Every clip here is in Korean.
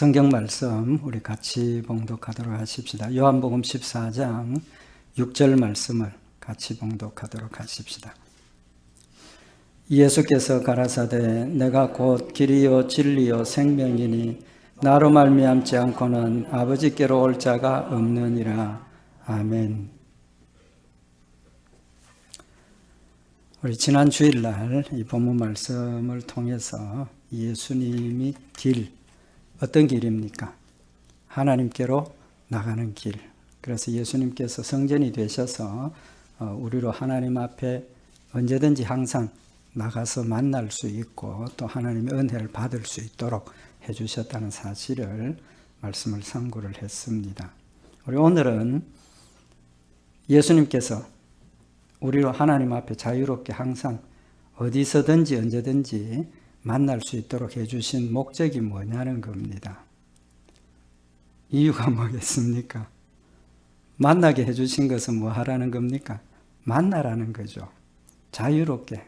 성경 말씀 우리 같이 봉독하도록 하십시다. 요한복음 14장 6절 말씀을 같이 봉독하도록 하십시다. 예수께서 가라사대 내가 곧 길이요 진리요 생명이니 나로 말미암지 않고는 아버지께로 올 자가 없느니라. 아멘. 우리 지난 주일날 이 본문 말씀을 통해서 예수님이 어떤 길입니까? 하나님께로 나가는 길. 그래서 예수님께서 성전이 되셔서 우리로 하나님 앞에 언제든지 항상 나가서 만날 수 있고 또 하나님의 은혜를 받을 수 있도록 해주셨다는 사실을 말씀을 상고를 했습니다. 우리 오늘은 예수님께서 우리로 하나님 앞에 자유롭게 항상 어디서든지 언제든지 만날 수 있도록 해주신 목적이 뭐냐는 겁니다. 이유가 뭐겠습니까? 만나게 해주신 것은 뭐 하라는 겁니까? 만나라는 거죠. 자유롭게.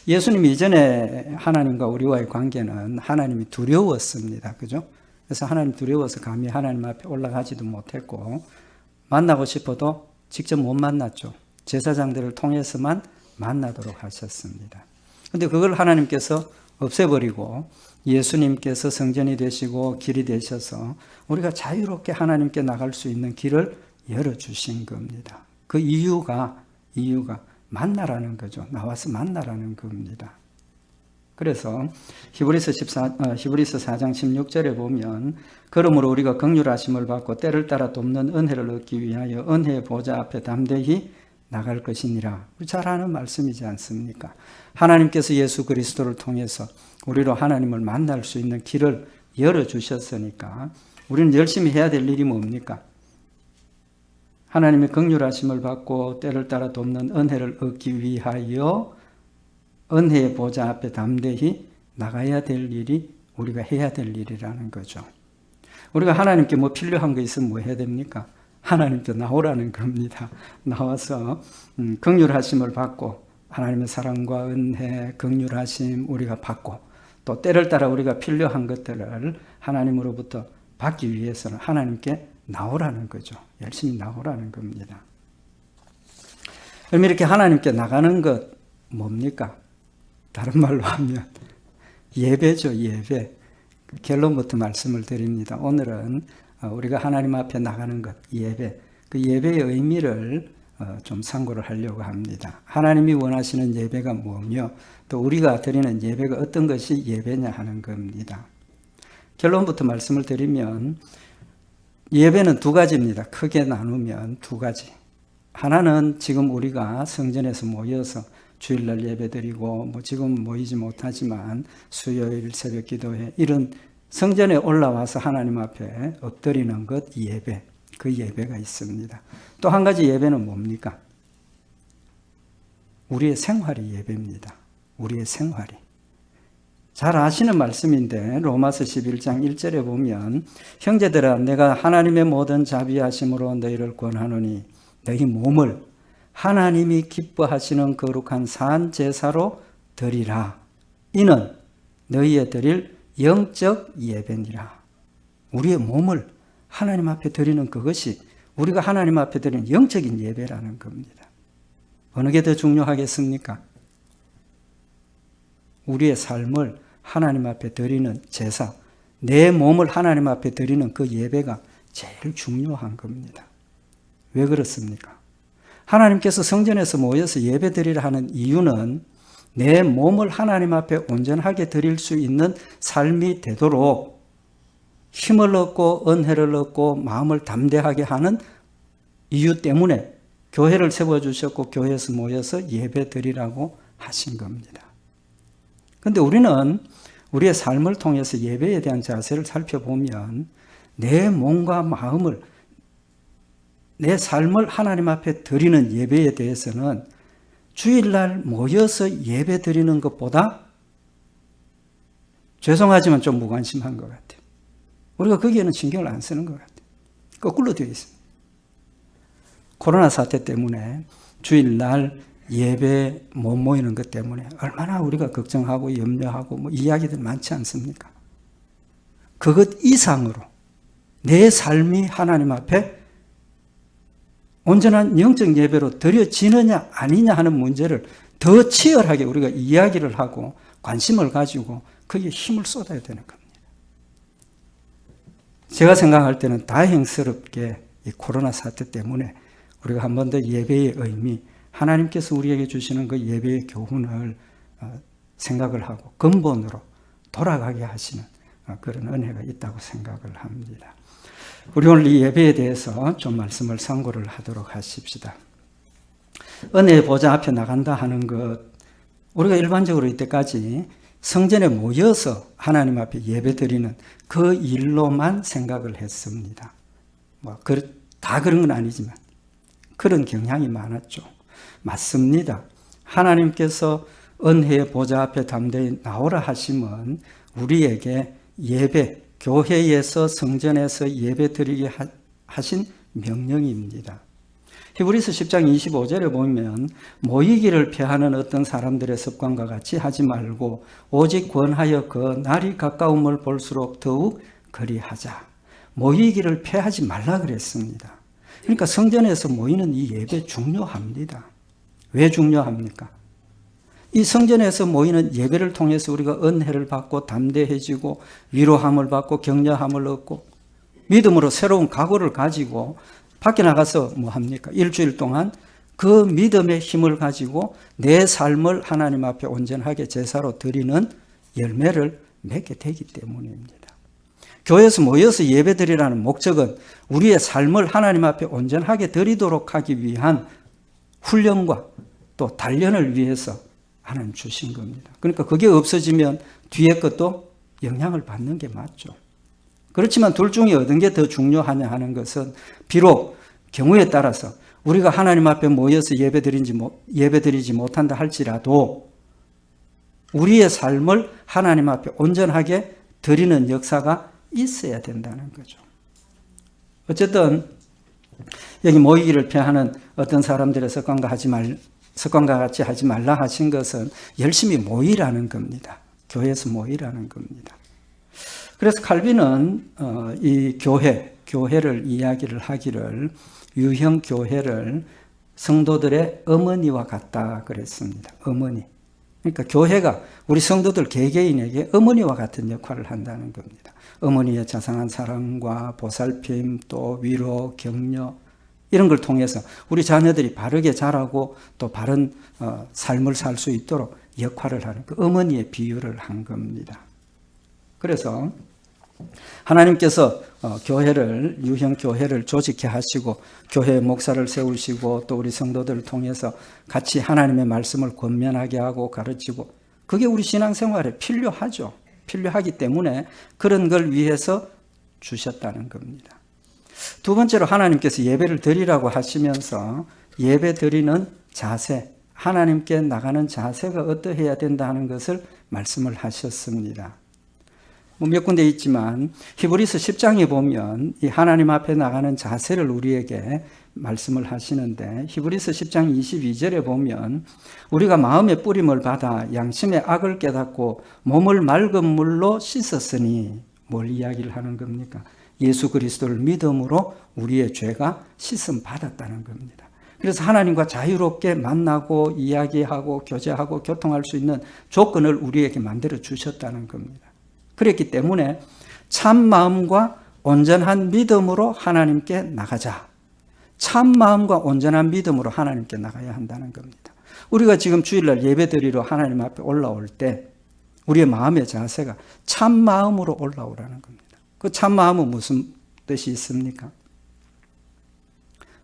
예수님 이전에 하나님과 우리와의 관계는 하나님이 두려웠습니다. 그죠? 그래서 하나님 두려워서 감히 하나님 앞에 올라가지도 못했고 만나고 싶어도 직접 못 만났죠. 제사장들을 통해서만 만나도록 하셨습니다. 근데 그걸 하나님께서 없애버리고 예수님께서 성전이 되시고 길이 되셔서 우리가 자유롭게 하나님께 나갈 수 있는 길을 열어주신 겁니다. 그 이유가 만나라는 거죠. 나와서 만나라는 겁니다. 그래서 히브리서 4장 16절에 보면 그러므로 우리가 긍휼하심을 받고 때를 따라 돕는 은혜를 얻기 위하여 은혜의 보좌 앞에 담대히 나갈 것이니라. 잘 아는 말씀이지 않습니까? 하나님께서 예수 그리스도를 통해서 우리로 하나님을 만날 수 있는 길을 열어주셨으니까 우리는 열심히 해야 될 일이 뭡니까? 하나님의 긍휼하심을 받고 때를 따라 돕는 은혜를 얻기 위하여 은혜의 보좌 앞에 담대히 나가야 될 일이 우리가 해야 될 일이라는 거죠. 우리가 하나님께 뭐 필요한 거 있으면 뭐 해야 됩니까? 하나님께 나오라는 겁니다. 나와서 긍휼하심을 받고 하나님의 사랑과 은혜, 긍휼하심 우리가 받고 또 때를 따라 우리가 필요한 것들을 하나님으로부터 받기 위해서는 하나님께 나오라는 거죠. 열심히 나오라는 겁니다. 그럼 이렇게 하나님께 나가는 것 뭡니까? 다른 말로 하면 예배죠. 예배. 결론부터 말씀을 드립니다. 오늘은 우리가 하나님 앞에 나가는 것, 예배, 그 예배의 의미를 좀 상고를 하려고 합니다. 하나님이 원하시는 예배가 뭐며 또 우리가 드리는 예배가 어떤 것이 예배냐 하는 겁니다. 결론부터 말씀을 드리면 예배는 두 가지입니다. 크게 나누면 두 가지. 하나는 지금 우리가 성전에서 모여서 주일날 예배드리고 지금 모이지 못하지만 수요일 새벽 기도회 이런 성전에 올라와서 하나님 앞에 엎드리는 것 예배, 그 예배가 있습니다. 또 한 가지 예배는 뭡니까? 우리의 생활이 예배입니다. 우리의 생활이. 잘 아시는 말씀인데 로마서 11장 1절에 보면 형제들아 내가 하나님의 모든 자비하심으로 너희를 권하노니 너희 몸을 하나님이 기뻐하시는 거룩한 산 제사로 드리라. 이는 너희의 드릴 영적 예배니라. 우리의 몸을 하나님 앞에 드리는 그것이 우리가 하나님 앞에 드리는 영적인 예배라는 겁니다. 어느 게 더 중요하겠습니까? 우리의 삶을 하나님 앞에 드리는 제사, 내 몸을 하나님 앞에 드리는 그 예배가 제일 중요한 겁니다. 왜 그렇습니까? 하나님께서 성전에서 모여서 예배 드리라 하는 이유는 내 몸을 하나님 앞에 온전하게 드릴 수 있는 삶이 되도록 힘을 얻고 은혜를 얻고 마음을 담대하게 하는 이유 때문에 교회를 세워주셨고 교회에서 모여서 예배 드리라고 하신 겁니다. 그런데 우리는 우리의 삶을 통해서 예배에 대한 자세를 살펴보면 내 몸과 마음을 내 삶을 하나님 앞에 드리는 예배에 대해서는 주일날 모여서 예배 드리는 것보다 죄송하지만 좀 무관심한 것 같아요. 우리가 거기에는 신경을 안 쓰는 것 같아요. 거꾸로 되어 있습니다. 코로나 사태 때문에 주일날 예배 못 모이는 것 때문에 얼마나 우리가 걱정하고 염려하고 이야기들 많지 않습니까? 그것 이상으로 내 삶이 하나님 앞에 온전한 영적 예배로 드려지느냐 아니냐 하는 문제를 더 치열하게 우리가 이야기를 하고 관심을 가지고 거기에 힘을 쏟아야 되는 겁니다. 제가 생각할 때는 다행스럽게 이 코로나 사태 때문에 우리가 한 번 더 예배의 의미, 하나님께서 우리에게 주시는 그 예배의 교훈을 생각을 하고 근본으로 돌아가게 하시는 그런 은혜가 있다고 생각을 합니다. 우리 오늘 이 예배에 대해서 좀 말씀을 상고를 하도록 하십시다. 은혜의 보좌 앞에 나간다 하는 것, 우리가 일반적으로 이때까지 성전에 모여서 하나님 앞에 예배드리는 그 일로만 생각을 했습니다. 다 그런 건 아니지만 그런 경향이 많았죠. 맞습니다. 하나님께서 은혜의 보좌 앞에 담대히 나오라 하심은 우리에게 예배, 교회에서 성전에서 예배드리게 하신 명령입니다. 히브리서 10장 25절에 보면 모이기를 피하는 어떤 사람들의 습관과 같이 하지 말고 오직 권하여 그 날이 가까움을 볼수록 더욱 그리하자. 모이기를 피하지 말라 그랬습니다. 그러니까 성전에서 모이는 이 예배 중요합니다. 왜 중요합니까? 이 성전에서 모이는 예배를 통해서 우리가 은혜를 받고 담대해지고 위로함을 받고 격려함을 얻고 믿음으로 새로운 각오를 가지고 밖에 나가서 뭐 합니까? 일주일 동안 그 믿음의 힘을 가지고 내 삶을 하나님 앞에 온전하게 제사로 드리는 열매를 맺게 되기 때문입니다. 교회에서 모여서 예배드리라는 목적은 우리의 삶을 하나님 앞에 온전하게 드리도록 하기 위한 훈련과 또 단련을 위해서 하나님 주신 겁니다. 그러니까 그게 없어지면 뒤에 것도 영향을 받는 게 맞죠. 그렇지만 둘 중에 어떤 게 더 중요하냐 하는 것은 비록 경우에 따라서 우리가 하나님 앞에 모여서 예배드리지 못한다 할지라도 우리의 삶을 하나님 앞에 온전하게 드리는 역사가 있어야 된다는 거죠. 어쨌든 여기 모이기를 피하는 어떤 사람들의 습관과 같이 하지 말라 하신 것은 열심히 모이라는 겁니다. 교회에서 모이라는 겁니다. 그래서 칼빈은 이 교회를 이야기를 하기를 유형 교회를 성도들의 어머니와 같다 그랬습니다. 어머니. 그러니까 교회가 우리 성도들 개개인에게 어머니와 같은 역할을 한다는 겁니다. 어머니의 자상한 사랑과 보살핌, 또 위로, 격려 이런 걸 통해서 우리 자녀들이 바르게 자라고 또 바른 삶을 살 수 있도록 역할을 하는 그 어머니의 비유를 한 겁니다. 그래서 하나님께서 교회를 유형 교회를 조직해 하시고 교회 목사를 세우시고 또 우리 성도들을 통해서 같이 하나님의 말씀을 권면하게 하고 가르치고 그게 우리 신앙생활에 필요하죠. 필요하기 때문에 그런 걸 위해서 주셨다는 겁니다. 두 번째로 하나님께서 예배를 드리라고 하시면서 예배 드리는 자세, 하나님께 나가는 자세가 어떠해야 된다 하는 것을 말씀을 하셨습니다. 몇 군데 있지만 히브리서 10장에 보면 이 하나님 앞에 나가는 자세를 우리에게 말씀을 하시는데 히브리서 10장 22절에 보면 우리가 마음의 뿌림을 받아 양심의 악을 깨닫고 몸을 맑은 물로 씻었으니 뭘 이야기를 하는 겁니까? 예수 그리스도를 믿음으로 우리의 죄가 씻음 받았다는 겁니다. 그래서 하나님과 자유롭게 만나고 이야기하고 교제하고 교통할 수 있는 조건을 우리에게 만들어 주셨다는 겁니다. 그랬기 때문에 참 마음과 온전한 믿음으로 하나님께 나가자. 참 마음과 온전한 믿음으로 하나님께 나가야 한다는 겁니다. 우리가 지금 주일날 예배드리러 하나님 앞에 올라올 때 우리의 마음의 자세가 참 마음으로 올라오라는 겁니다. 그 참 마음은 무슨 뜻이 있습니까?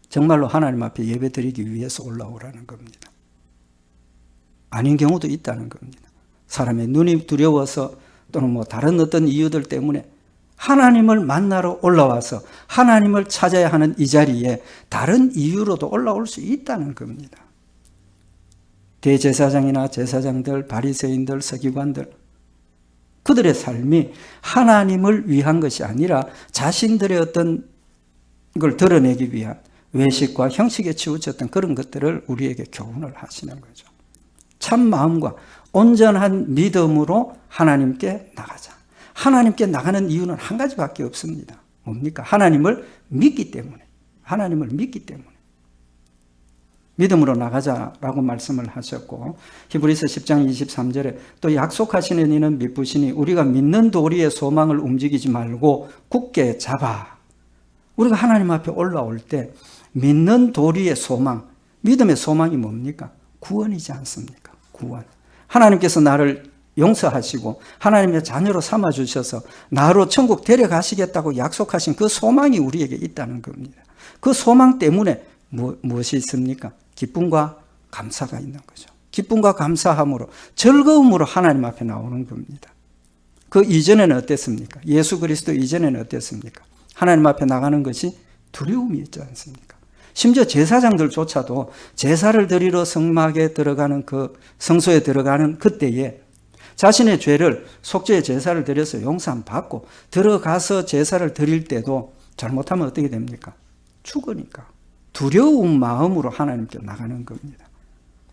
정말로 하나님 앞에 예배드리기 위해서 올라오라는 겁니다. 아닌 경우도 있다는 겁니다. 사람의 눈이 두려워서 또는 다른 어떤 이유들 때문에 하나님을 만나러 올라와서 하나님을 찾아야 하는 이 자리에 다른 이유로도 올라올 수 있다는 겁니다. 대제사장이나 제사장들, 바리새인들, 서기관들 그들의 삶이 하나님을 위한 것이 아니라 자신들의 어떤 걸 드러내기 위한 외식과 형식에 치우쳤던 그런 것들을 우리에게 교훈을 하시는 거죠. 참 마음과 온전한 믿음으로 하나님께 나가자. 하나님께 나가는 이유는 한 가지밖에 없습니다. 뭡니까? 하나님을 믿기 때문에. 하나님을 믿기 때문에. 믿음으로 나가자라고 말씀을 하셨고, 히브리서 10장 23절에 또 약속하시는 이는 미쁘시니 우리가 믿는 도리의 소망을 움직이지 말고 굳게 잡아. 우리가 하나님 앞에 올라올 때 믿는 도리의 소망, 믿음의 소망이 뭡니까? 구원이지 않습니까? 구원. 하나님께서 나를 용서하시고 하나님의 자녀로 삼아주셔서 나로 천국 데려가시겠다고 약속하신 그 소망이 우리에게 있다는 겁니다. 그 소망 때문에 무엇이 있습니까? 기쁨과 감사가 있는 거죠. 기쁨과 감사함으로 즐거움으로 하나님 앞에 나오는 겁니다. 그 이전에는 어땠습니까? 예수 그리스도 이전에는 어땠습니까? 하나님 앞에 나가는 것이 두려움이 있지 않습니까? 심지어 제사장들조차도 제사를 드리러 성막에 들어가는 그 성소에 들어가는 그때에 자신의 죄를 속죄의 제사를 드려서 용서함 받고 들어가서 제사를 드릴 때도 잘못하면 어떻게 됩니까? 죽으니까. 두려운 마음으로 하나님께 나가는 겁니다.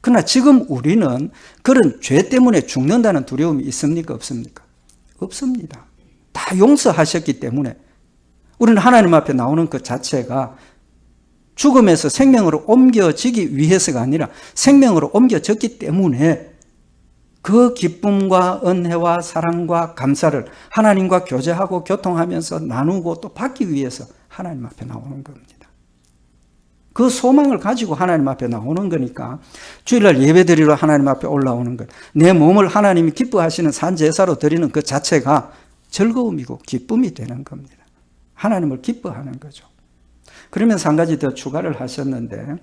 그러나 지금 우리는 그런 죄 때문에 죽는다는 두려움이 있습니까? 없습니까? 없습니다. 다 용서하셨기 때문에 우리는 하나님 앞에 나오는 것 자체가 죽음에서 생명으로 옮겨지기 위해서가 아니라 생명으로 옮겨졌기 때문에 그 기쁨과 은혜와 사랑과 감사를 하나님과 교제하고 교통하면서 나누고 또 받기 위해서 하나님 앞에 나오는 겁니다. 그 소망을 가지고 하나님 앞에 나오는 거니까 주일날 예배드리러 하나님 앞에 올라오는 것, 내 몸을 하나님이 기뻐하시는 산제사로 드리는 그 자체가 즐거움이고 기쁨이 되는 겁니다. 하나님을 기뻐하는 거죠. 그러면서 한 가지 더 추가를 하셨는데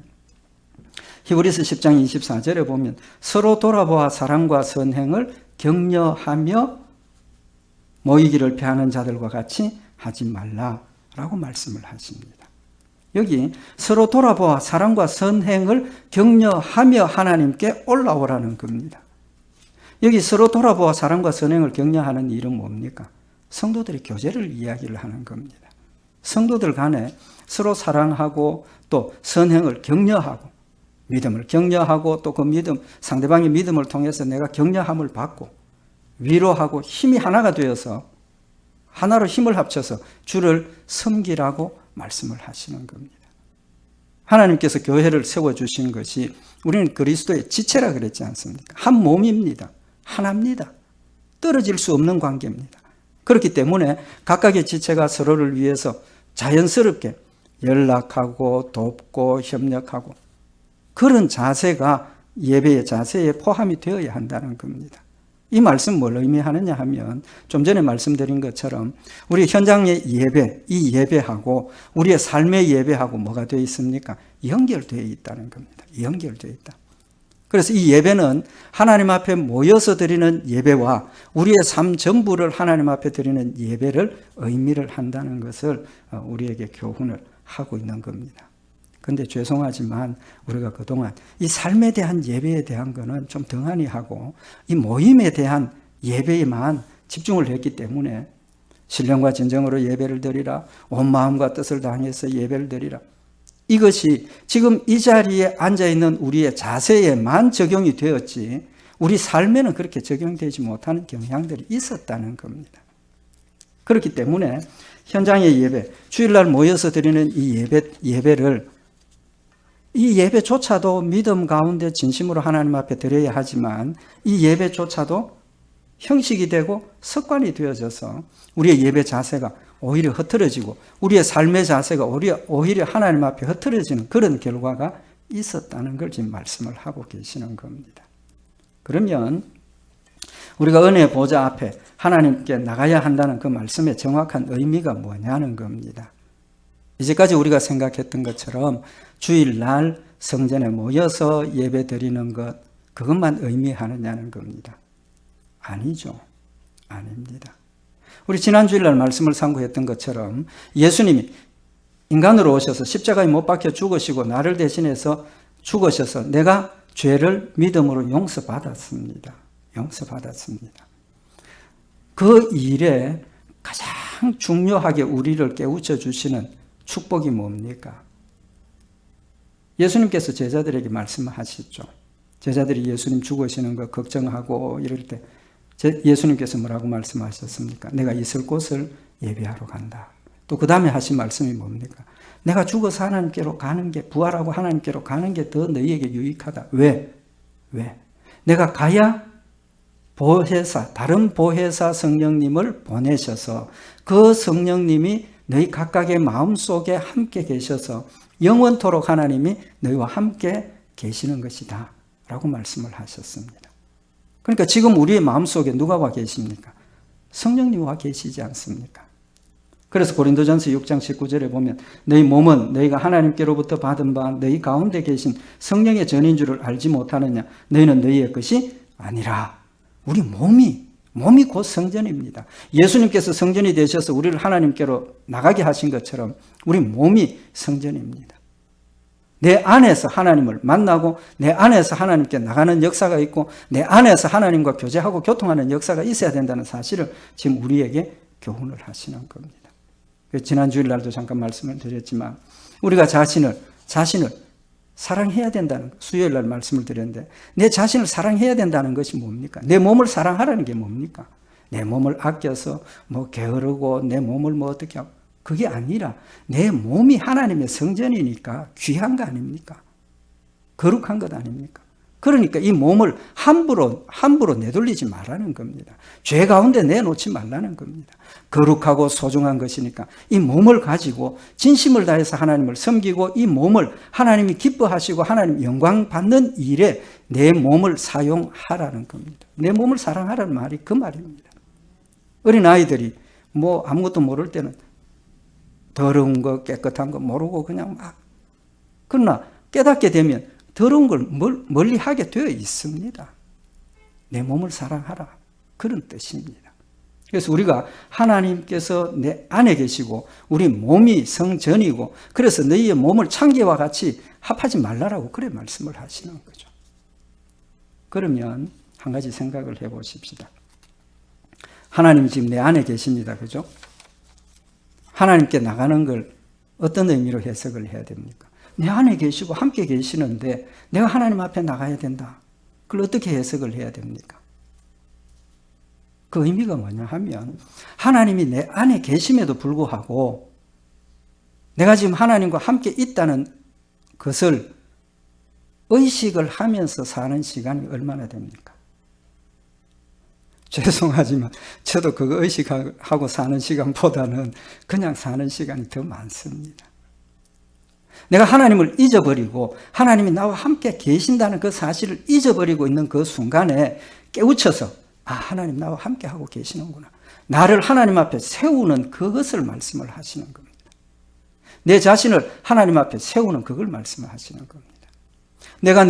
히브리서 10장 24절에 보면 서로 돌아보아 사랑과 선행을 격려하며 모이기를 피하는 자들과 같이 하지 말라라고 말씀을 하십니다. 여기 서로 돌아보아 사랑과 선행을 격려하며 하나님께 올라오라는 겁니다. 여기 서로 돌아보아 사랑과 선행을 격려하는 일은 뭡니까? 성도들의 교제를 이야기를 하는 겁니다. 성도들 간에 서로 사랑하고 또 선행을 격려하고 믿음을 격려하고 또 그 믿음, 상대방의 믿음을 통해서 내가 격려함을 받고 위로하고 힘이 하나가 되어서 하나로 힘을 합쳐서 주를 섬기라고 말씀을 하시는 겁니다. 하나님께서 교회를 세워주신 것이 우리는 그리스도의 지체라 그랬지 않습니까? 한 몸입니다. 하나입니다. 떨어질 수 없는 관계입니다. 그렇기 때문에 각각의 지체가 서로를 위해서 자연스럽게 연락하고 돕고 협력하고 그런 자세가 예배의 자세에 포함이 되어야 한다는 겁니다. 이 말씀 뭘 의미하느냐 하면 좀 전에 말씀드린 것처럼 우리 현장의 예배, 이 예배하고 우리의 삶의 예배하고 뭐가 되어 있습니까? 연결되어 있다는 겁니다. 연결되어 있다. 그래서 이 예배는 하나님 앞에 모여서 드리는 예배와 우리의 삶 전부를 하나님 앞에 드리는 예배를 의미를 한다는 것을 우리에게 교훈을 하고 있는 겁니다. 그런데 죄송하지만 우리가 그동안 이 삶에 대한 예배에 대한 거는 좀 등한히 하고 이 모임에 대한 예배에만 집중을 했기 때문에 신령과 진정으로 예배를 드리라, 온 마음과 뜻을 다해서 예배를 드리라. 이것이 지금 이 자리에 앉아있는 우리의 자세에만 적용이 되었지 우리 삶에는 그렇게 적용되지 못하는 경향들이 있었다는 겁니다. 그렇기 때문에 현장의 예배, 주일날 모여서 드리는 이 예배를 이 예배조차도 믿음 가운데 진심으로 하나님 앞에 드려야 하지만 이 예배조차도 형식이 되고 습관이 되어져서 우리의 예배 자세가 오히려 흐트러지고 우리의 삶의 자세가 오히려 하나님 앞에 흐트러지는 그런 결과가 있었다는 걸 지금 말씀을 하고 계시는 겁니다. 그러면 우리가 은혜의 보좌 앞에 하나님께 나가야 한다는 그 말씀의 정확한 의미가 뭐냐는 겁니다. 이제까지 우리가 생각했던 것처럼 주일날 성전에 모여서 예배 드리는 것, 그것만 의미하느냐는 겁니다. 아니죠. 아닙니다. 우리 지난 주일날 말씀을 상고했던 것처럼 예수님이 인간으로 오셔서 십자가에 못 박혀 죽으시고 나를 대신해서 죽으셔서 내가 죄를 믿음으로 용서받았습니다. 용서받았습니다. 그 일에 가장 중요하게 우리를 깨우쳐 주시는 축복이 뭡니까? 예수님께서 제자들에게 말씀하셨죠. 제자들이 예수님 죽으시는 거 걱정하고 이럴 때 예수님께서 뭐라고 말씀하셨습니까? 내가 있을 곳을 예비하러 간다. 또 그 다음에 하신 말씀이 뭡니까? 내가 죽어서 하나님께로 가는 게, 부활하고 하나님께로 가는 게 더 너희에게 유익하다. 왜? 내가 가야 보혜사, 다른 보혜사 성령님을 보내셔서 그 성령님이 너희 각각의 마음속에 함께 계셔서 영원토록 하나님이 너희와 함께 계시는 것이다 라고 말씀을 하셨습니다. 그러니까 지금 우리의 마음속에 누가 와 계십니까? 성령님이 와 계시지 않습니까? 그래서 고린도전서 6장 19절에 보면 너희 몸은 너희가 하나님께로부터 받은 바 너희 가운데 계신 성령의 전인 줄을 알지 못하느냐? 너희는 너희의 것이 아니라. 우리 몸이 곧 성전입니다. 예수님께서 성전이 되셔서 우리를 하나님께로 나가게 하신 것처럼 우리 몸이 성전입니다. 내 안에서 하나님을 만나고 내 안에서 하나님께 나가는 역사가 있고 내 안에서 하나님과 교제하고 교통하는 역사가 있어야 된다는 사실을 지금 우리에게 교훈을 하시는 겁니다. 지난 주일날도 잠깐 말씀을 드렸지만 우리가 자신을 사랑해야 된다는, 수요일날 말씀을 드렸는데 내 자신을 사랑해야 된다는 것이 뭡니까? 내 몸을 사랑하라는 게 뭡니까? 내 몸을 아껴서 게으르고 내 몸을 어떻게 하고, 그게 아니라 내 몸이 하나님의 성전이니까 귀한 거 아닙니까? 거룩한 것 아닙니까? 그러니까 이 몸을 함부로 내돌리지 말라는 겁니다. 죄 가운데 내놓지 말라는 겁니다. 거룩하고 소중한 것이니까 이 몸을 가지고 진심을 다해서 하나님을 섬기고 이 몸을 하나님이 기뻐하시고 하나님 영광 받는 일에 내 몸을 사용하라는 겁니다. 내 몸을 사랑하라는 말이 그 말입니다. 어린아이들이 아무것도 모를 때는 더러운 거 깨끗한 거 모르고 그냥 그러나 깨닫게 되면 더러운 걸 멀리 하게 되어 있습니다. 내 몸을 사랑하라. 그런 뜻입니다. 그래서 우리가 하나님께서 내 안에 계시고 우리 몸이 성전이고 그래서 너희의 몸을 창기와 같이 합하지 말라라고 그래 말씀을 하시는 거죠. 그러면 한 가지 생각을 해보십시다. 하나님 지금 내 안에 계십니다. 그죠? 하나님께 나가는 걸 어떤 의미로 해석을 해야 됩니까? 내 안에 계시고 함께 계시는데 내가 하나님 앞에 나가야 된다. 그걸 어떻게 해석을 해야 됩니까? 그 의미가 뭐냐 하면 하나님이 내 안에 계심에도 불구하고 내가 지금 하나님과 함께 있다는 것을 의식을 하면서 사는 시간이 얼마나 됩니까? 죄송하지만 저도 그거 의식하고 사는 시간보다는 그냥 사는 시간이 더 많습니다. 내가 하나님을 잊어버리고 하나님이 나와 함께 계신다는 그 사실을 잊어버리고 있는 그 순간에 깨우쳐서 하나님 나와 함께 하고 계시는구나. 나를 하나님 앞에 세우는 그것을 말씀을 하시는 겁니다. 내 자신을 하나님 앞에 세우는 그걸 말씀을 하시는 겁니다. 내가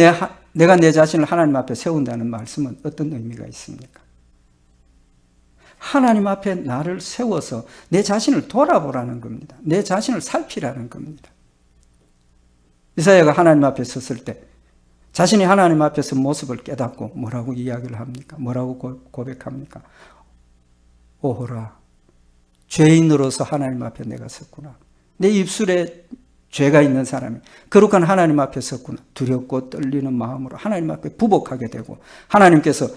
내 자신을 하나님 앞에 세운다는 말씀은 어떤 의미가 있습니까? 하나님 앞에 나를 세워서 내 자신을 돌아보라는 겁니다. 내 자신을 살피라는 겁니다. 이사야가 하나님 앞에 섰을 때 자신이 하나님 앞에서 모습을 깨닫고 뭐라고 이야기를 합니까? 뭐라고 고백합니까? 오호라, 죄인으로서 하나님 앞에 내가 섰구나. 내 입술에 죄가 있는 사람이 거룩한 하나님 앞에 섰구나. 두렵고 떨리는 마음으로 하나님 앞에 부복하게 되고 하나님께서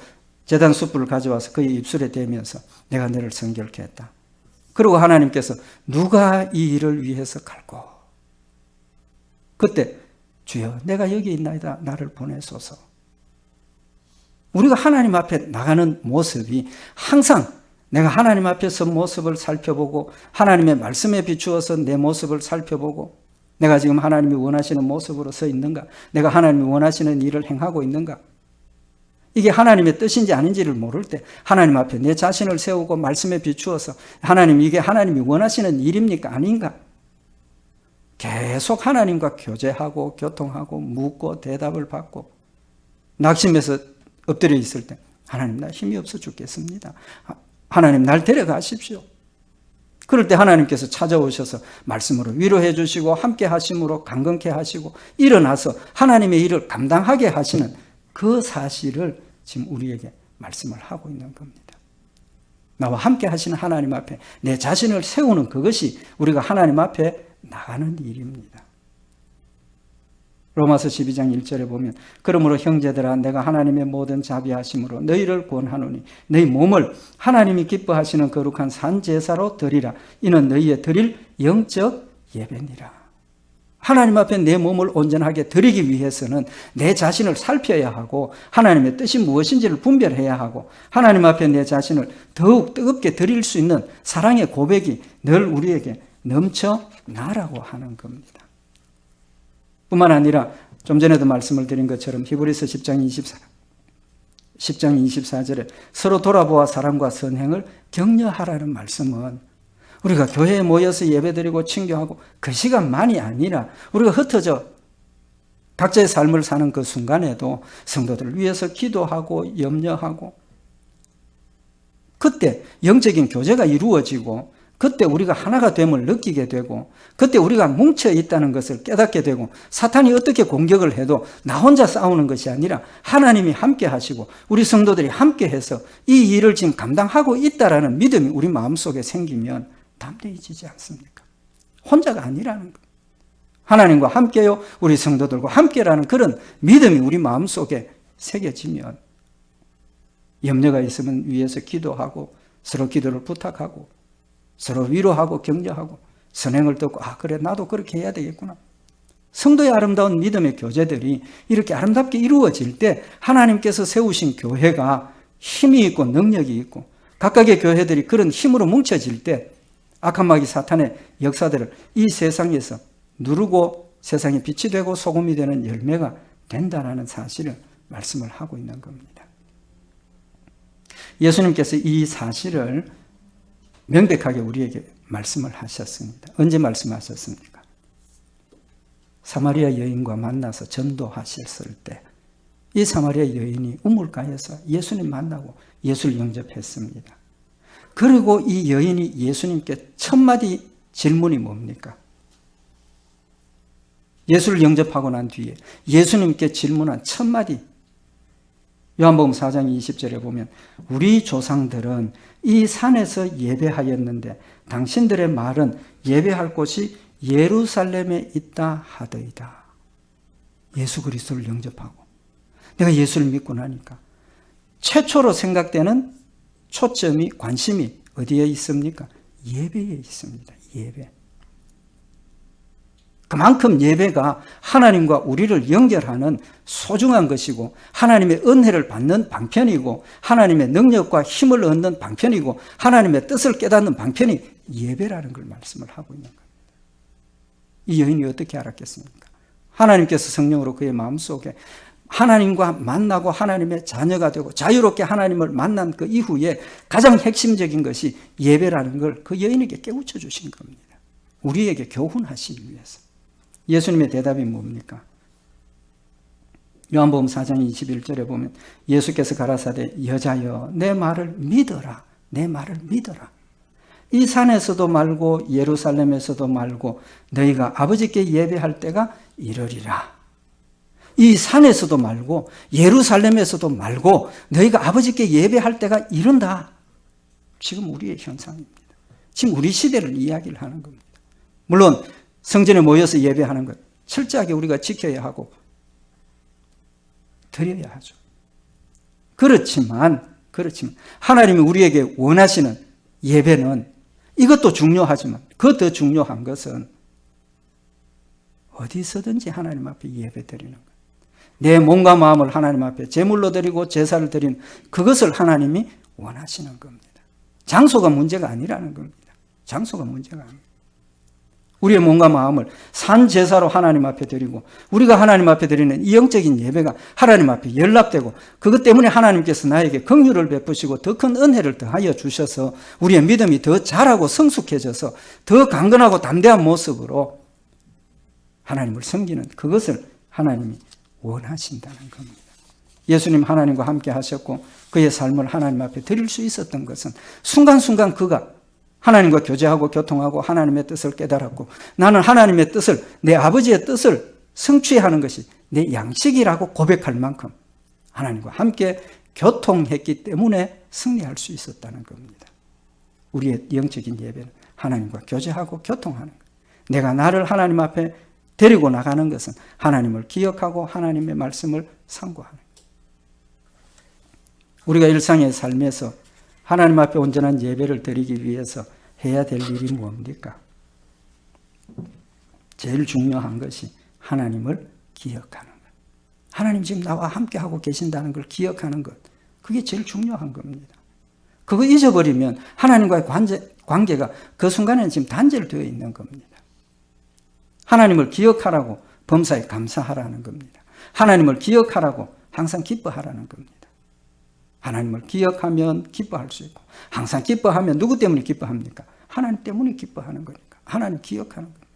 제단 숯불을 가져와서 그의 입술에 대면서 내가 너를 성결케 했다. 그리고 하나님께서 누가 이 일을 위해서 갈고 그때 주여 내가 여기 있나이다 나를 보내소서. 우리가 하나님 앞에 나가는 모습이 항상 내가 하나님 앞에서 모습을 살펴보고 하나님의 말씀에 비추어서 내 모습을 살펴보고 내가 지금 하나님이 원하시는 모습으로 서 있는가, 내가 하나님이 원하시는 일을 행하고 있는가, 이게 하나님의 뜻인지 아닌지를 모를 때 하나님 앞에 내 자신을 세우고 말씀에 비추어서 하나님 이게 하나님이 원하시는 일입니까 아닌가, 계속 하나님과 교제하고 교통하고 묻고 대답을 받고 낙심해서 엎드려 있을 때 하나님 나 힘이 없어 죽겠습니다. 하나님 날 데려가십시오. 그럴 때 하나님께서 찾아오셔서 말씀으로 위로해 주시고 함께 하심으로 강건케 하시고 일어나서 하나님의 일을 감당하게 하시는 그 사실을 지금 우리에게 말씀을 하고 있는 겁니다. 나와 함께 하시는 하나님 앞에 내 자신을 세우는 그것이 우리가 하나님 앞에 나가는 일입니다. 로마서 12장 1절에 보면 그러므로 형제들아 내가 하나님의 모든 자비하심으로 너희를 권하노니 너희 몸을 하나님이 기뻐하시는 거룩한 산제사로 드리라. 이는 너희의 드릴 영적 예배니라. 하나님 앞에 내 몸을 온전하게 드리기 위해서는 내 자신을 살펴야 하고 하나님의 뜻이 무엇인지를 분별해야 하고 하나님 앞에 내 자신을 더욱 뜨겁게 드릴 수 있는 사랑의 고백이 늘 우리에게 넘쳐나라고 하는 겁니다. 뿐만 아니라 좀 전에도 말씀을 드린 것처럼 히브리서 10장 24절에 서로 돌아보아 사랑과 선행을 격려하라는 말씀은 우리가 교회에 모여서 예배드리고 친교하고 그 시간만이 아니라 우리가 흩어져 각자의 삶을 사는 그 순간에도 성도들을 위해서 기도하고 염려하고 그때 영적인 교제가 이루어지고 그때 우리가 하나가 됨을 느끼게 되고 그때 우리가 뭉쳐 있다는 것을 깨닫게 되고 사탄이 어떻게 공격을 해도 나 혼자 싸우는 것이 아니라 하나님이 함께 하시고 우리 성도들이 함께 해서 이 일을 지금 감당하고 있다라는 믿음이 우리 마음속에 생기면 담대해지지 않습니까? 혼자가 아니라는 것. 하나님과 함께요, 우리 성도들과 함께라는 그런 믿음이 우리 마음속에 새겨지면 염려가 있으면 위에서 기도하고 서로 기도를 부탁하고 서로 위로하고 격려하고 선행을 듣고 그래 나도 그렇게 해야 되겠구나. 성도의 아름다운 믿음의 교제들이 이렇게 아름답게 이루어질 때 하나님께서 세우신 교회가 힘이 있고 능력이 있고 각각의 교회들이 그런 힘으로 뭉쳐질 때 악한 마귀 사탄의 역사들을 이 세상에서 누르고 세상에 빛이 되고 소금이 되는 열매가 된다는 사실을 말씀을 하고 있는 겁니다. 예수님께서 이 사실을 명백하게 우리에게 말씀을 하셨습니다. 언제 말씀하셨습니까? 사마리아 여인과 만나서 전도하셨을 때 이 사마리아 여인이 우물가에서 예수님 만나고 예수를 영접했습니다. 그리고 이 여인이 예수님께 첫 마디 질문이 뭡니까? 예수를 영접하고 난 뒤에 예수님께 질문한 첫 마디, 요한복음 4장 20절에 보면 우리 조상들은 이 산에서 예배하였는데 당신들의 말은 예배할 곳이 예루살렘에 있다 하더이다. 예수 그리스도를 영접하고 내가 예수를 믿고 나니까 최초로 생각되는 초점이 관심이 어디에 있습니까? 예배에 있습니다. 예배. 그만큼 예배가 하나님과 우리를 연결하는 소중한 것이고 하나님의 은혜를 받는 방편이고 하나님의 능력과 힘을 얻는 방편이고 하나님의 뜻을 깨닫는 방편이 예배라는 걸 말씀을 하고 있는 겁니다. 이 여인이 어떻게 알았겠습니까? 하나님께서 성령으로 그의 마음속에 하나님과 만나고 하나님의 자녀가 되고 자유롭게 하나님을 만난 그 이후에 가장 핵심적인 것이 예배라는 걸 그 여인에게 깨우쳐 주신 겁니다. 우리에게 교훈하시기 위해서. 예수님의 대답이 뭡니까? 요한복음 4장 21절에 보면 예수께서 가라사대 여자여 내 말을 믿어라. 내 말을 믿어라. 이 산에서도 말고 예루살렘에서도 말고 너희가 아버지께 예배할 때가 이르리라. 이 산에서도 말고 예루살렘에서도 말고 너희가 아버지께 예배할 때가 이른다. 지금 우리의 현상입니다. 지금 우리 시대를 이야기를 하는 겁니다. 물론 성전에 모여서 예배하는 것 철저하게 우리가 지켜야 하고 드려야 하죠. 그렇지만 하나님이 우리에게 원하시는 예배는 이것도 중요하지만 그 더 중요한 것은 어디서든지 하나님 앞에 예배 드리는 것. 내 몸과 마음을 하나님 앞에 제물로 드리고 제사를 드리는 그것을 하나님이 원하시는 겁니다. 장소가 문제가 아니라는 겁니다. 장소가 문제가 아닙니다. 우리의 몸과 마음을 산 제사로 하나님 앞에 드리고 우리가 하나님 앞에 드리는 이 영적인 예배가 하나님 앞에 연락되고 그것 때문에 하나님께서 나에게 긍휼을 베푸시고 더 큰 은혜를 더하여 주셔서 우리의 믿음이 더 자라고 성숙해져서 더 강건하고 담대한 모습으로 하나님을 섬기는 그것을 하나님이 원하신다는 겁니다. 예수님 하나님과 함께 하셨고 그의 삶을 하나님 앞에 드릴 수 있었던 것은 순간순간 그가 하나님과 교제하고 교통하고 하나님의 뜻을 깨달았고 나는 하나님의 뜻을 내 아버지의 뜻을 성취하는 것이 내 양식이라고 고백할 만큼 하나님과 함께 교통했기 때문에 승리할 수 있었다는 겁니다. 우리의 영적인 예배는 하나님과 교제하고 교통하는 것. 내가 나를 하나님 앞에 데리고 나가는 것은 하나님을 기억하고 하나님의 말씀을 상고하는 거예요. 우리가 일상의 삶에서 하나님 앞에 온전한 예배를 드리기 위해서 해야 될 일이 뭡니까? 제일 중요한 것이 하나님을 기억하는 것. 하나님 지금 나와 함께하고 계신다는 걸 기억하는 것. 그게 제일 중요한 겁니다. 그거 잊어버리면 하나님과의 관계가 그 순간에는 지금 단절되어 있는 겁니다. 하나님을 기억하라고 범사에 감사하라는 겁니다. 하나님을 기억하라고 항상 기뻐하라는 겁니다. 하나님을 기억하면 기뻐할 수 있고, 항상 기뻐하면 누구 때문에 기뻐합니까? 하나님 때문에 기뻐하는 거니까. 하나님 기억하는 겁니다.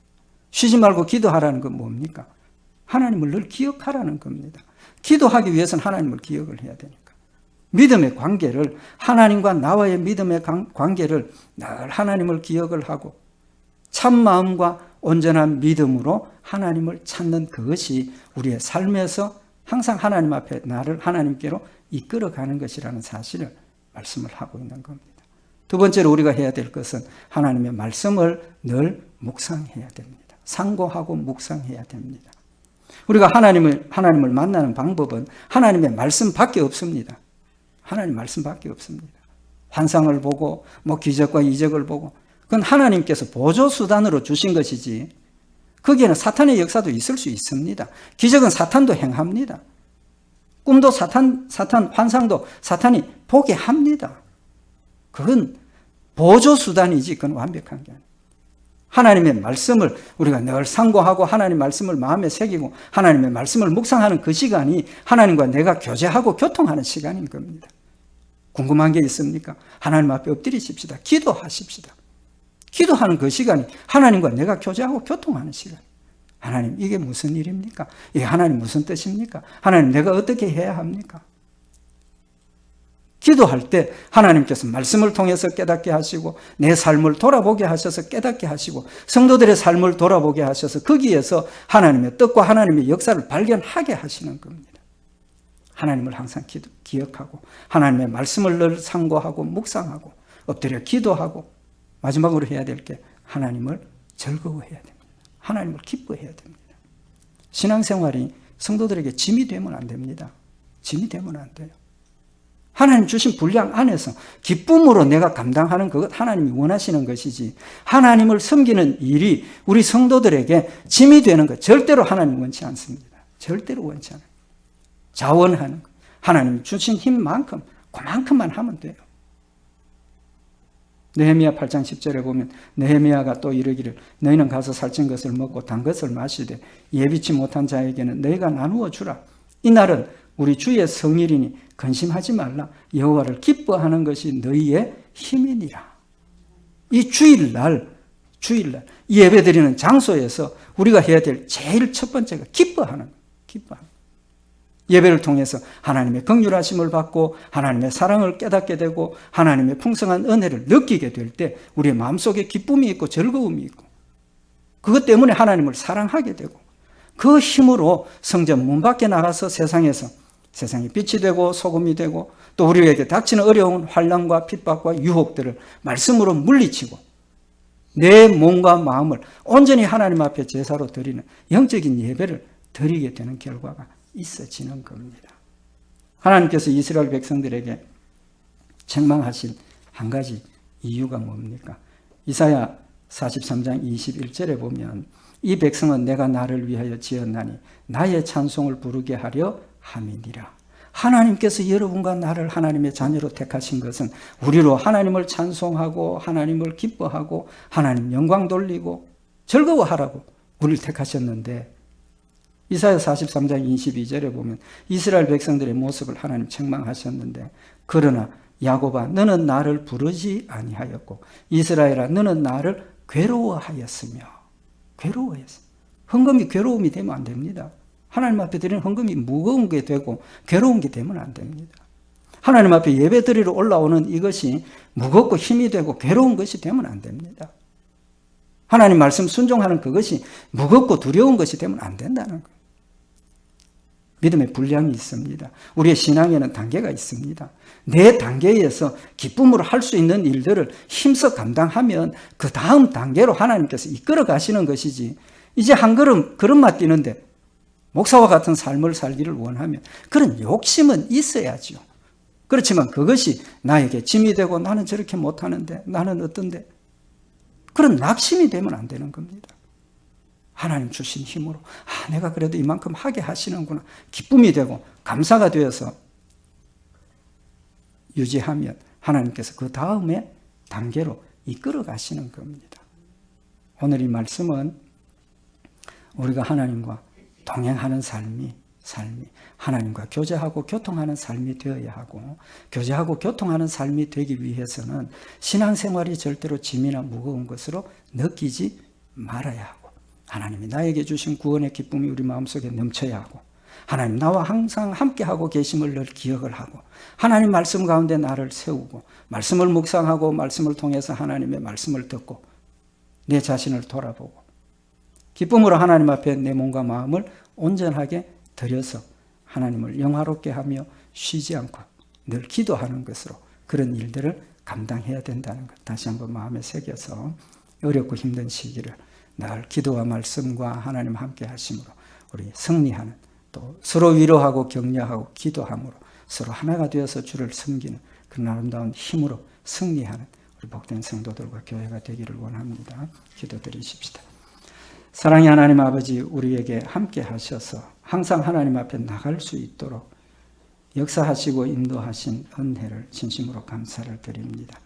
쉬지 말고 기도하라는 건 뭡니까? 하나님을 늘 기억하라는 겁니다. 기도하기 위해서는 하나님을 기억을 해야 되니까. 믿음의 관계를, 하나님과 나와의 믿음의 관계를 늘 하나님을 기억을 하고 참마음과 온전한 믿음으로 하나님을 찾는 그것이 우리의 삶에서 항상 하나님 앞에 나를 하나님께로 이끌어가는 것이라는 사실을 말씀을 하고 있는 겁니다. 두 번째로 우리가 해야 될 것은 하나님의 말씀을 늘 묵상해야 됩니다. 상고하고 묵상해야 됩니다. 우리가 하나님을 만나는 방법은 하나님의 말씀밖에 없습니다. 하나님 말씀밖에 없습니다. 환상을 보고 기적과 이적을 보고 그건 하나님께서 보조수단으로 주신 것이지 거기에는 사탄의 역사도 있을 수 있습니다. 기적은 사탄도 행합니다. 꿈도 사탄 환상도 사탄이 보게 합니다. 그건 보조수단이지 그건 완벽한 게 아니에요. 하나님의 말씀을 우리가 늘 상고하고 하나님 말씀을 마음에 새기고 하나님의 말씀을 묵상하는 그 시간이 하나님과 내가 교제하고 교통하는 시간인 겁니다. 궁금한 게 있습니까? 하나님 앞에 엎드리십시다. 기도하십시다. 기도하는 그 시간이 하나님과 내가 교제하고 교통하는 시간. 하나님 이게 무슨 일입니까? 이게 하나님 무슨 뜻입니까? 하나님 내가 어떻게 해야 합니까? 기도할 때 하나님께서 말씀을 통해서 깨닫게 하시고 내 삶을 돌아보게 하셔서 깨닫게 하시고 성도들의 삶을 돌아보게 하셔서 거기에서 하나님의 뜻과 하나님의 역사를 발견하게 하시는 겁니다. 하나님을 항상 기억하고 하나님의 말씀을 늘 상고하고 묵상하고 엎드려 기도하고 마지막으로 해야 될 게 하나님을 즐거워해야 됩니다. 하나님을 기뻐해야 됩니다. 신앙생활이 성도들에게 짐이 되면 안 됩니다. 짐이 되면 안 돼요. 하나님 주신 분량 안에서 기쁨으로 내가 감당하는 그것 하나님이 원하시는 것이지 하나님을 섬기는 일이 우리 성도들에게 짐이 되는 것 절대로 하나님 원치 않습니다. 절대로 원치 않아요. 자원하는 것. 하나님 주신 힘만큼 그만큼만 하면 돼요. 느헤미야 8장 10절에 보면 느헤미야가 또 이르기를 너희는 가서 살찐 것을 먹고 단 것을 마시되 예비치 못한 자에게는 너희가 나누어 주라. 이날은 우리 주의 성일이니 근심하지 말라. 여호와를 기뻐하는 것이 너희의 힘이니라. 이 주일날 이 예배드리는 장소에서 우리가 해야 될 제일 첫 번째가 기뻐하는 거예요. 예배를 통해서 하나님의 긍휼하심을 받고 하나님의 사랑을 깨닫게 되고 하나님의 풍성한 은혜를 느끼게 될 때 우리의 마음속에 기쁨이 있고 즐거움이 있고 그것 때문에 하나님을 사랑하게 되고 그 힘으로 성전 문 밖에 나가서 세상에 빛이 되고 소금이 되고 또 우리에게 닥치는 어려운 환난과 핍박과 유혹들을 말씀으로 물리치고 내 몸과 마음을 온전히 하나님 앞에 제사로 드리는 영적인 예배를 드리게 되는 결과가 있어지는 겁니다. 하나님께서 이스라엘 백성들에게 책망하신 한 가지 이유가 뭡니까? 이사야 43장 21절에 보면 이 백성은 내가 나를 위하여 지었나니 나의 찬송을 부르게 하려 함이니라. 하나님께서 여러분과 나를 하나님의 자녀로 택하신 것은 우리로 하나님을 찬송하고 하나님을 기뻐하고 하나님 영광 돌리고 즐거워하라고 우리를 택하셨는데 이사야 43장 22절에 보면 이스라엘 백성들의 모습을 하나님 책망하셨는데 그러나 야곱아 너는 나를 부르지 아니하였고 이스라엘아 너는 나를 괴로워하였으며 헌금이 괴로움이 되면 안 됩니다. 하나님 앞에 드리는 헌금이 무거운 게 되고 괴로운 게 되면 안 됩니다. 하나님 앞에 예배 드리러 올라오는 이것이 무겁고 힘이 되고 괴로운 것이 되면 안 됩니다. 하나님 말씀 순종하는 그것이 무겁고 두려운 것이 되면 안 된다는 거예요. 믿음의 분량이 있습니다. 우리의 신앙에는 단계가 있습니다. 내 단계에서 기쁨으로 할 수 있는 일들을 힘써 감당하면 그 다음 단계로 하나님께서 이끌어 가시는 것이지 이제 한 걸음만 뛰는데 목사와 같은 삶을 살기를 원하면 그런 욕심은 있어야죠. 그렇지만 그것이 나에게 짐이 되고 나는 저렇게 못하는데 나는 어떤데 그런 낙심이 되면 안 되는 겁니다. 하나님 주신 힘으로 내가 그래도 이만큼 하게 하시는구나 기쁨이 되고 감사가 되어서 유지하면 하나님께서 그 다음에 단계로 이끌어 가시는 겁니다. 오늘 이 말씀은 우리가 하나님과 동행하는 삶이 하나님과 교제하고 교통하는 삶이 되어야 하고 교제하고 교통하는 삶이 되기 위해서는 신앙생활이 절대로 짐이나 무거운 것으로 느끼지 말아야 하고 하나님이 나에게 주신 구원의 기쁨이 우리 마음속에 넘쳐야 하고 하나님 나와 항상 함께하고 계심을 늘 기억을 하고 하나님 말씀 가운데 나를 세우고 말씀을 묵상하고 말씀을 통해서 하나님의 말씀을 듣고 내 자신을 돌아보고 기쁨으로 하나님 앞에 내 몸과 마음을 온전하게 드려서 하나님을 영화롭게 하며 쉬지 않고 늘 기도하는 것으로 그런 일들을 감당해야 된다는 것 다시 한번 마음에 새겨서 어렵고 힘든 시기를 늘 기도와 말씀과 하나님 함께 하심으로 우리 승리하는 또 서로 위로하고 격려하고 기도함으로 서로 하나가 되어서 주를 섬기는 그런 아름다운 힘으로 승리하는 우리 복된 성도들과 교회가 되기를 원합니다. 기도드리십시다. 사랑의 하나님 아버지 우리에게 함께 하셔서 항상 하나님 앞에 나갈 수 있도록 역사하시고 인도하신 은혜를 진심으로 감사를 드립니다.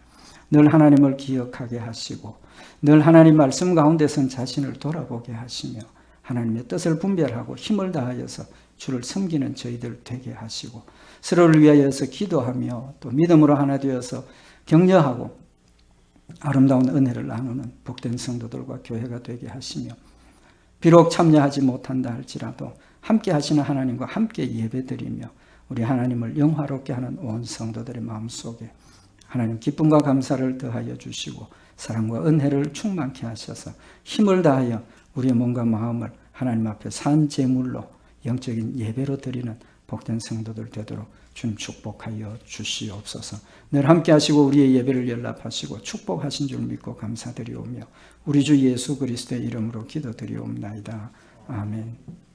늘 하나님을 기억하게 하시고 늘 하나님 말씀 가운데선 자신을 돌아보게 하시며 하나님의 뜻을 분별하고 힘을 다하여서 주를 섬기는 저희들 되게 하시고 서로를 위하여서 기도하며 또 믿음으로 하나 되어서 격려하고 아름다운 은혜를 나누는 복된 성도들과 교회가 되게 하시며 비록 참여하지 못한다 할지라도 함께 하시는 하나님과 함께 예배드리며 우리 하나님을 영화롭게 하는 온 성도들의 마음속에 하나님 기쁨과 감사를 더하여 주시고 사랑과 은혜를 충만케 하셔서 힘을 다하여 우리의 몸과 마음을 하나님 앞에 산 제물로 영적인 예배로 드리는 복된 성도들 되도록 주님 축복하여 주시옵소서. 늘 함께 하시고 우리의 예배를 연락하시고 축복하신 줄 믿고 감사드리오며 우리 주 예수 그리스도의 이름으로 기도드리옵나이다. 아멘.